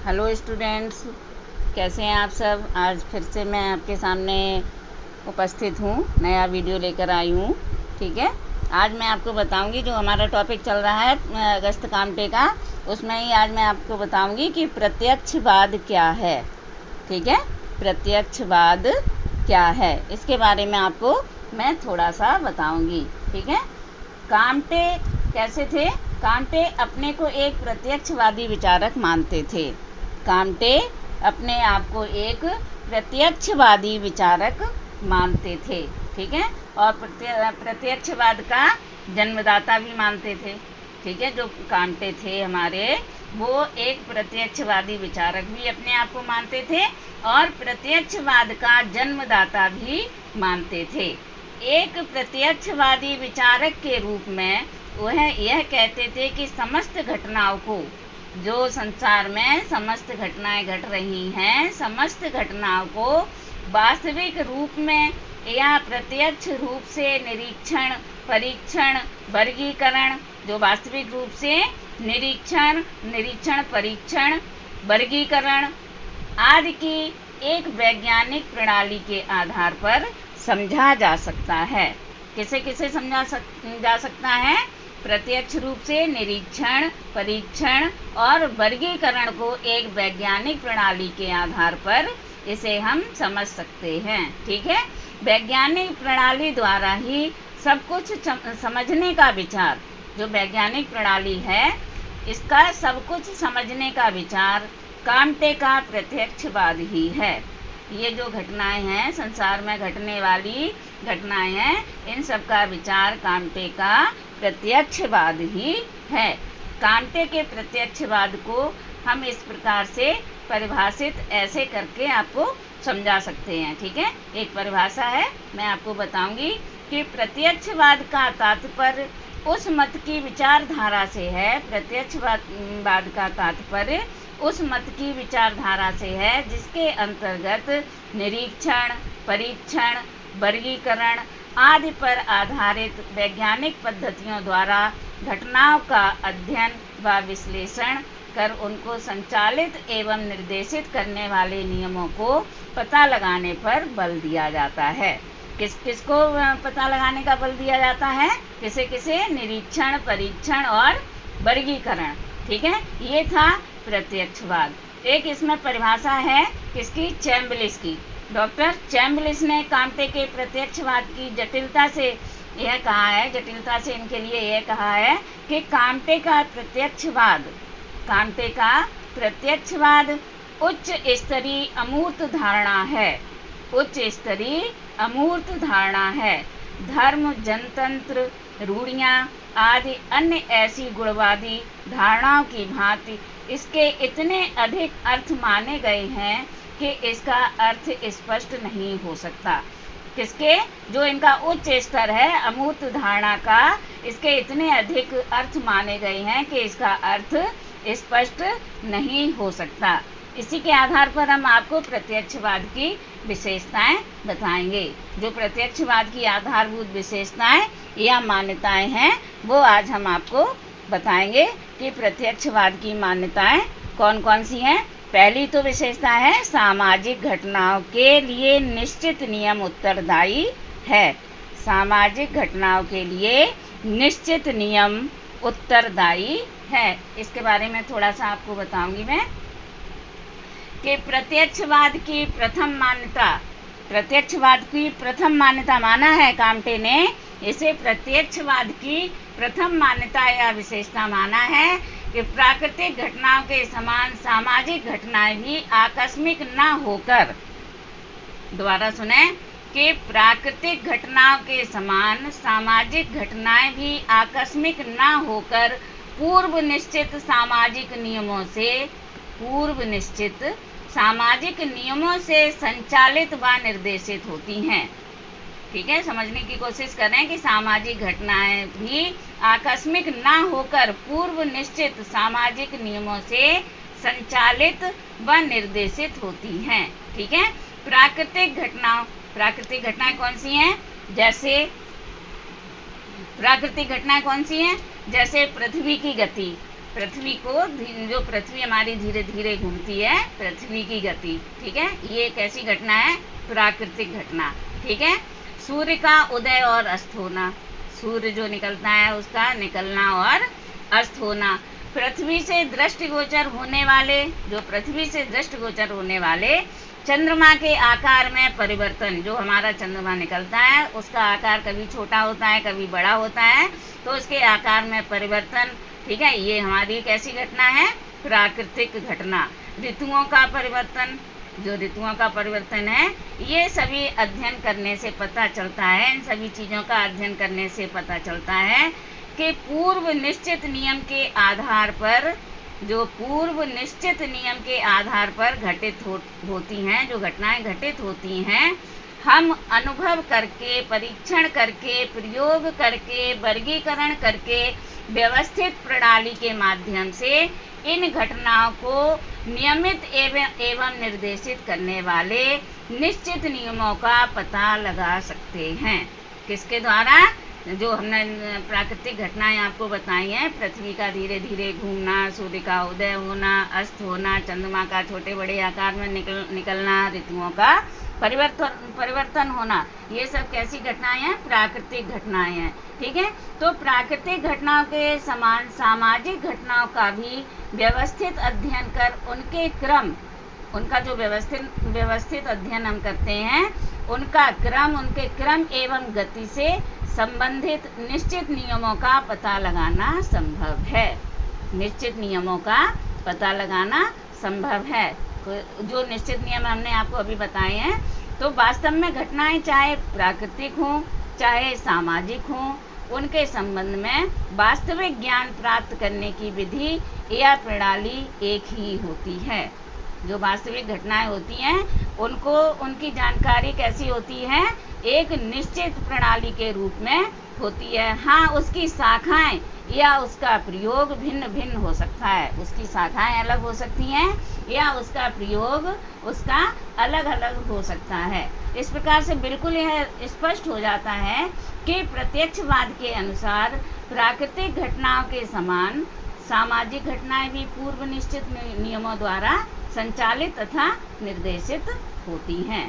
Hello students, कैसे हैं आप सब। आज फिर से मैं आपके सामने उपस्थित हूँ, नया वीडियो लेकर आई हूँ। ठीक है, आज मैं आपको बताऊंगी जो हमारा टॉपिक चल रहा है अगस्त कामटे का, उसमें ही आज मैं आपको बताऊंगी कि प्रत्यक्षवाद क्या है। ठीक है, प्रत्यक्षवाद क्या है, इसके बारे में आपको मैं थोड़ा सा बताऊंगी। ठीक है, कामटे कैसे थे। कामटे अपने को एक प्रत्यक्षवादी विचारक मानते थे। कामटे अपने आप को एक प्रत्यक्षवादी विचारक मानते थे। ठीक है, और प्रत्यक्षवाद का जन्मदाता भी मानते थे। ठीक है, जो कामटे थे हमारे, वो एक प्रत्यक्षवादी विचारक भी अपने आप को मानते थे और प्रत्यक्षवाद का जन्मदाता भी मानते थे। एक प्रत्यक्षवादी विचारक के रूप में वह यह कहते थे कि समस्त घटनाओं को, जो संसार में समस्त घटनाएं घट रही हैं, समस्त घटनाओं को वास्तविक रूप में या प्रत्यक्ष रूप से निरीक्षण, परीक्षण, वर्गीकरण, जो वास्तविक रूप से निरीक्षण, परीक्षण, वर्गीकरण आदि की एक वैज्ञानिक प्रणाली के आधार पर समझा जा सकता है। किसे किसे समझा जा सकता है? प्रत्यक्ष रूप से निरीक्षण, परीक्षण और वर्गीकरण को एक वैज्ञानिक प्रणाली के आधार पर इसे हम समझ सकते हैं। ठीक है, वैज्ञानिक प्रणाली द्वारा ही सब कुछ समझने का विचार, जो वैज्ञानिक प्रणाली है, इसका सब कुछ समझने का विचार कामटे का प्रत्यक्षवाद ही है। ये जो घटनाएं हैं, संसार में घटने वाली घटनाएं हैं, इन सब का विचार कामटे का प्रत्यक्षवाद ही है। कामटे के प्रत्यक्षवाद को हम इस प्रकार से परिभाषित ऐसे करके आपको समझा सकते हैं। ठीक है, एक परिभाषा है, मैं आपको बताऊंगी कि प्रत्यक्षवाद का तात्पर्य उस मत की विचारधारा से है। प्रत्यक्षवाद का तात्पर्य उस मत की विचारधारा से है जिसके अंतर्गत निरीक्षण, परीक्षण, वर्गीकरण आदि पर आधारित वैज्ञानिक पद्धतियों द्वारा घटनाओं का अध्ययन व विश्लेषण कर उनको संचालित एवं निर्देशित करने वाले नियमों को पता लगाने पर बल दिया जाता है। किसको पता लगाने का बल दिया जाता है? किसे? निरीक्षण, परीक्षण और वर्गीकरण। ठीक है, ये था प्रत्यक्षवाद। एक इसमें परिभाषा है किसकी? चैम्बलिस की। डॉक्टर चैम्बलिस ने कामटे के प्रत्यक्षवाद की जटिलता से यह कहा है, जटिलता से इनके लिए यह कहा है कि कामटे का प्रत्यक्षवाद उच्च स्तरीय अमूर्त धारणा है। उच्च स्तरीय अमूर्त धारणा है। धर्म, जनतंत्र, रूढ़ियाँ आदि अन्य ऐसी गुणवादी धारणाओं की भांति इसके इतने अधिक अर्थ माने गए हैं कि इसका अर्थ स्पष्ट नहीं हो सकता। किसके? जो इनका उच्च स्तर है अमूर्त धारणा का, इसके इतने अधिक अर्थ माने गए हैं कि इसका अर्थ स्पष्ट नहीं हो सकता। इसी के आधार पर हम आपको प्रत्यक्षवाद की विशेषताएं बताएंगे। जो प्रत्यक्षवाद की आधारभूत विशेषताएं या मान्यताएं हैं, वो आज हम आपको बताएंगे कि प्रत्यक्षवाद की मान्यताएं कौन कौन सी हैं। पहली तो विशेषता है सामाजिक घटनाओं के लिए निश्चित नियम उत्तरदायी है। सामाजिक घटनाओं के लिए निश्चित नियम उत्तरदायी है। इसके बारे में थोड़ा सा आपको बताऊंगी मैं कि प्रत्यक्षवाद की प्रथम मान्यता माना है कामटे ने। इसे प्रत्यक्षवाद की प्रथम मान्यता या विशेषता माना है कि प्राकृतिक घटनाओं के समान सामाजिक घटनाएं भी आकस्मिक न होकर, दोबारा सुने, कि प्राकृतिक घटनाओं के समान सामाजिक घटनाएं भी आकस्मिक न होकर पूर्व निश्चित सामाजिक नियमों से संचालित व निर्देशित होती हैं। ठीक है, समझने की कोशिश करें कि सामाजिक घटनाएं भी आकस्मिक न होकर पूर्व निश्चित सामाजिक नियमों से संचालित व निर्देशित होती हैं। ठीक है, प्राकृतिक घटनाएं कौन सी हैं? जैसे पृथ्वी की गति, पृथ्वी को, जो पृथ्वी हमारी धीरे धीरे घूमती है, पृथ्वी की गति, ठीक है, ये एक ऐसी घटना है, प्राकृतिक घटना, ठीक है। सूर्य का उदय और अस्त होना, सूर्य जो निकलता है उसका निकलना और अस्त होना, पृथ्वी से दृष्टिगोचर होने वाले, जो पृथ्वी से दृष्टिगोचर होने वाले चंद्रमा के आकार में परिवर्तन, जो हमारा चंद्रमा निकलता है उसका आकार कभी छोटा होता है कभी बड़ा होता है, तो उसके आकार में परिवर्तन, ठीक है, ये हमारी कैसी घटना है, प्राकृतिक घटना। ऋतुओं का परिवर्तन, जो ऋतुओं का परिवर्तन है, ये सभी अध्ययन करने से पता चलता है, इन सभी चीज़ों का अध्ययन करने से पता चलता है कि पूर्व निश्चित नियम के आधार पर, जो पूर्व निश्चित नियम के आधार पर घटित होती हैं, जो घटनाएं घटित होती हैं, हम अनुभव करके, परीक्षण करके, प्रयोग करके, वर्गीकरण करके, व्यवस्थित प्रणाली के माध्यम से इन घटनाओं को नियमित एवं निर्देशित करने वाले निश्चित नियमों का पता लगा सकते हैं। किसके द्वारा? जो हमने प्राकृतिक घटनाएं आपको बताई हैं, पृथ्वी का धीरे धीरे घूमना, सूर्य का उदय होना, अस्त होना, चंद्रमा का छोटे बड़े आकार में निकलना, ऋतुओं का परिवर्तन होना, ये सब कैसी घटनाएं हैं? प्राकृतिक घटनाएं हैं, ठीक है। तो प्राकृतिक घटनाओं के समान सामाजिक घटनाओं का भी व्यवस्थित अध्ययन कर उनके क्रम, उनका जो व्यवस्थित अध्ययन हम करते हैं, उनका क्रम, उनके क्रम एवं गति से संबंधित निश्चित नियमों का पता लगाना संभव है। निश्चित नियमों का पता लगाना संभव है। जो निश्चित नियम हमने आपको अभी बताए हैं, तो वास्तव में घटनाएं चाहे प्राकृतिक हों चाहे सामाजिक हों, उनके संबंध में वास्तविक ज्ञान प्राप्त करने की विधि या प्रणाली एक ही होती है। जो वास्तविक घटनाएं होती हैं, उनको, उनकी जानकारी कैसी होती है? एक निश्चित प्रणाली के रूप में होती है। हाँ, उसकी शाखाएं या उसका प्रयोग भिन्न भिन्न हो सकता है, उसकी शाखाएं अलग हो सकती हैं या उसका प्रयोग उसका अलग अलग हो सकता है। इस प्रकार से बिल्कुल यह स्पष्ट हो जाता है कि प्रत्यक्षवाद के अनुसार प्राकृतिक घटनाओं के समान सामाजिक घटनाएं भी पूर्व निश्चित नियमों द्वारा संचालित तथा निर्देशित होती हैं,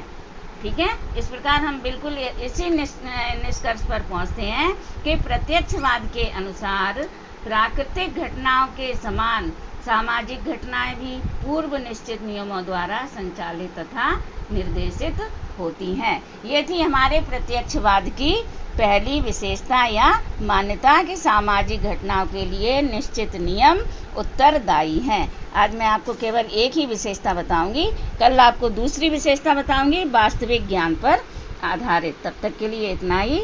ठीक है। इस प्रकार हम बिल्कुल इसी निष्कर्ष पर पहुंचते हैं कि प्रत्यक्षवाद के अनुसार प्राकृतिक घटनाओं के समान सामाजिक घटनाएं भी पूर्व निश्चित नियमों द्वारा संचालित तथा निर्देशित होती हैं। ये थी हमारे प्रत्यक्षवाद की पहली विशेषता या मान्यता कि सामाजिक घटनाओं के लिए निश्चित नियम उत्तरदायी हैं। आज मैं आपको केवल एक ही विशेषता बताऊंगी, कल आपको दूसरी विशेषता बताऊंगी वास्तविक ज्ञान पर आधारित। तब तक के लिए इतना ही।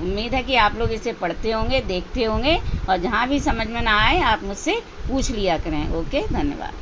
उम्मीद है कि आप लोग इसे पढ़ते होंगे, देखते होंगे, और जहाँ भी समझ में ना आए आप मुझसे पूछ लिया करें। ओके, धन्यवाद।